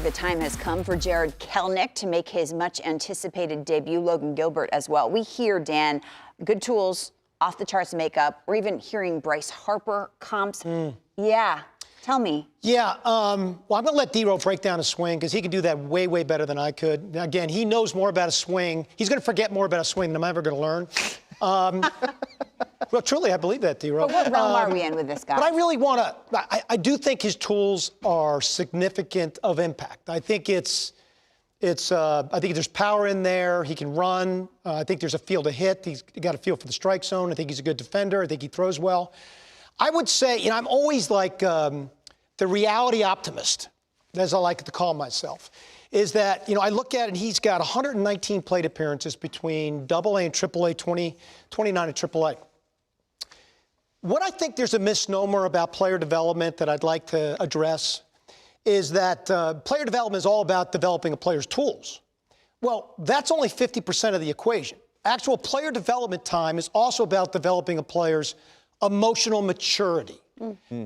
The time has come for Jared Kelenic to make his much-anticipated debut. Logan Gilbert as well. We hear, Dan, good tools, off-the-charts makeup. We're even hearing Bryce Harper comps. Yeah, tell me. Yeah, well, I'm going to let D-Ro break down a swing because he can do that way, way better than I could. Again, he knows more about a swing. He's going to forget more about a swing than I'm ever going to learn. Well, truly, I believe that, D-Ro. But what realm are we in with this guy? But I really want to, I do think his tools are significant of impact. I think I think there's power in there. He can run. I think there's a feel to hit. He's got a feel for the strike zone. I think he's a good defender. I think he throws well. I would say, I'm always like the reality optimist, as I like to call myself, is that, I look at it and he's got 119 plate appearances between AA and AAA, 29 at AAA. What I think there's a misnomer about player development that I'd like to address is that player development is all about developing a player's tools. Well, that's only 50% of the equation. Actual player development time is also about developing a player's emotional maturity,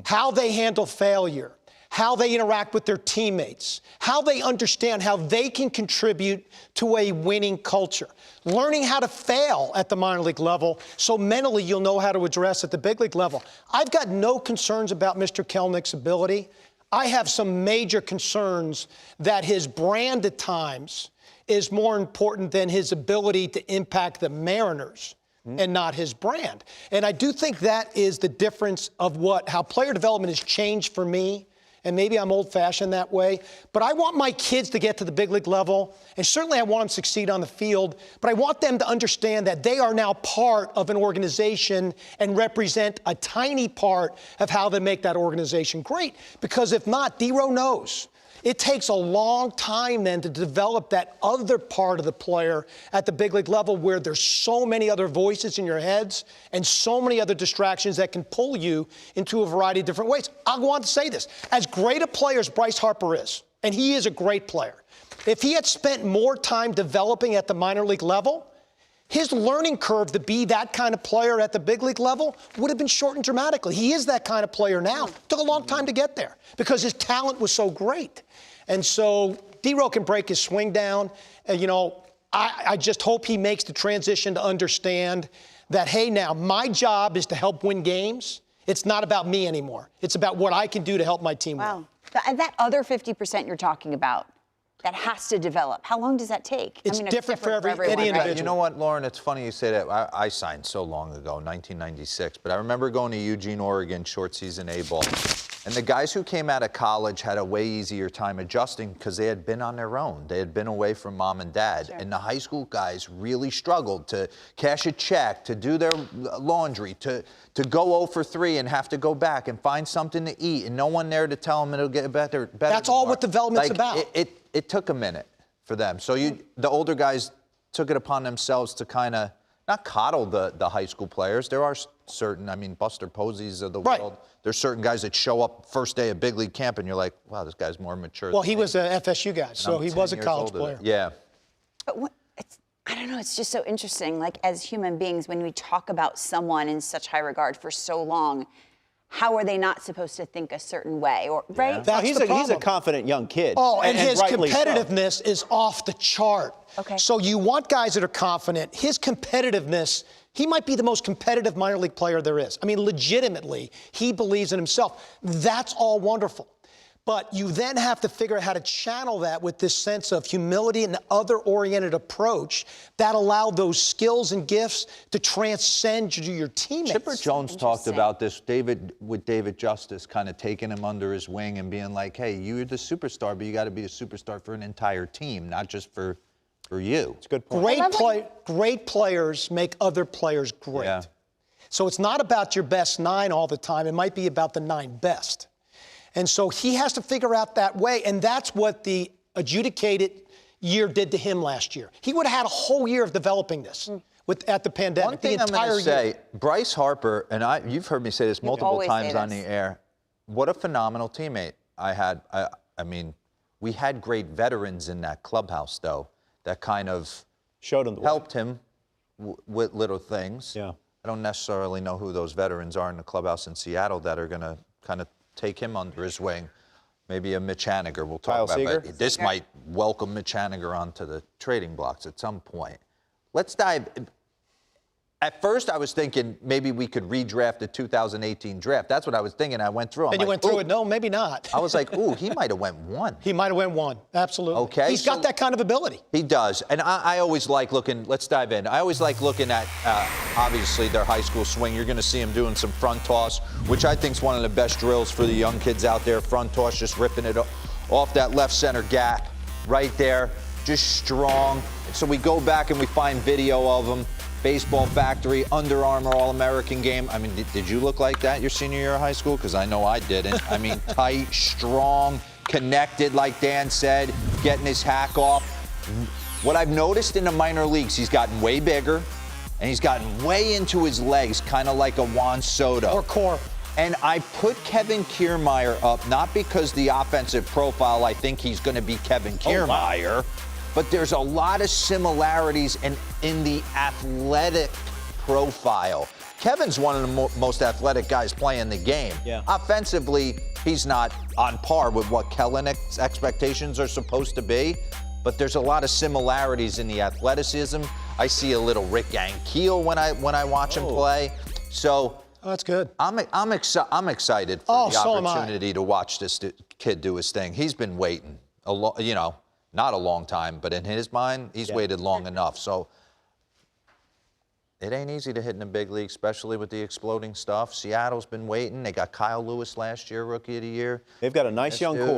how they handle failure, how they interact with their teammates, how they understand how they can contribute to a winning culture, learning how to fail at the minor league level so mentally you'll know how to address at the big league level. I've got no concerns about Mr. Kelenic's ability. I have some major concerns that his brand at times is more important than his ability to impact the Mariners and not his brand. And I do think that is the difference of how player development has changed for me. And maybe I'm old-fashioned that way, but I want my kids to get to the big league level, and certainly I want them to succeed on the field, but I want them to understand that they are now part of an organization and represent a tiny part of how they make that organization great. Because if not, D-Ro knows. It takes a long time then to develop that other part of the player at the big league level where there's so many other voices in your heads and so many other distractions that can pull you into a variety of different ways. I want to say this. As great a player as Bryce Harper is, and he is a great player, if he had spent more time developing at the minor league level, his learning curve to be that kind of player at the big league level would have been shortened dramatically. He is that kind of player now. It took a long time to get there because his talent was so great. And so D-Ro can break his swing down. I just hope he makes the transition to understand that, hey, now my job is to help win games. It's not about me anymore. It's about what I can do to help my team win. Wow. And that other 50% you're talking about, that has to develop. How long does that take? It's different for every individual. Right? You know what, Lauren? It's funny you say that. I signed so long ago, 1996, but I remember going to Eugene, Oregon, short season A-ball. And the guys who came out of college had a way easier time adjusting because they had been on their own. They had been away from mom and dad. Sure. And the high school guys really struggled to cash a check, to do their laundry, to go 0 for 3 and have to go back and find something to eat and no one there to tell them it'll get better. That's all what development's about. It took a minute for them. So the older guys took it upon themselves to kind of not coddle the high school players. There are certain, Buster Posies of the world. There's certain guys that show up first day of big league camp and you're like, wow, this guy's more mature. Well, he was a FSU guy, so he was a college player. Yeah. But I don't know, it's just so interesting. Like, as human beings, when we talk about someone in such high regard for so long, how are they not supposed to think a certain way? Right? Now, he's a confident young kid. Oh, and his competitiveness is off the chart. Okay. So you want guys that are confident. His competitiveness, he might be the most competitive minor league player there is. Legitimately, he believes in himself. That's all wonderful. But you then have to figure out how to channel that with this sense of humility and other-oriented approach that allow those skills and gifts to transcend to your teammates. Chipper Jones talked about this, with David Justice kind of taking him under his wing and being like, hey, you're the superstar, but you got to be a superstar for an entire team, not just for you. It's a good point. Great players make other players great. Yeah. So it's not about your best 9 all the time. It might be about the 9 best. And so he has to figure out that way, and that's what the adjudicated year did to him last year. He would have had a whole year of developing this at the pandemic. One thing I'm going to say, Bryce Harper, and you've heard me say this multiple times on the air, what a phenomenal teammate I had. We had great veterans in that clubhouse, though, that kind of showed him helped him with little things. Yeah. I don't necessarily know who those veterans are in the clubhouse in Seattle that are going to kind of take him under his wing. Maybe a Mitch Haniger. We'll talk Kyle about Seager? that. This might welcome Mitch Haniger onto the trading blocks at some point. Let's dive. At first, I was thinking maybe we could redraft the 2018 draft. That's what I was thinking. I went through. And you went through it. No, maybe not. I was like, ooh, he might have went one. He might have went one. Absolutely. Okay, He's got that kind of ability. He does. And I always like looking, let's dive in. I always like looking at, obviously, their high school swing. You're going to see him doing some front toss, which I think is one of the best drills for the young kids out there. Front toss, just ripping it off that left center gap right there. Just strong. So we go back and we find video of him. Baseball Factory, Under Armour All-American game. I mean, did you look like that your senior year of high school? Because I know I didn't. I mean, tight, strong, connected, like Dan said, getting his hack off. What I've noticed in the minor leagues, he's gotten way bigger, and he's gotten way into his legs, kind of like a Juan Soto. Or core. And I put Kevin Kiermaier up, not because the offensive profile, I think he's going to be Kevin Kiermaier, but there's a lot of similarities in the athletic profile. Kevin's one of the most athletic guys playing the game. Yeah. Offensively, he's not on par with what Kelenic's expectations are supposed to be, but there's a lot of similarities in the athleticism. I see a little Rick Ankiel when I watch him play. So that's good. I'm excited for the so am I. opportunity to watch this kid do his thing. He's been waiting not a long time, but in his mind, he's waited long enough. So it ain't easy to hit in the big league, especially with the exploding stuff. Seattle's been waiting. They got Kyle Lewis last year, Rookie of the Year. They've got a nice young core.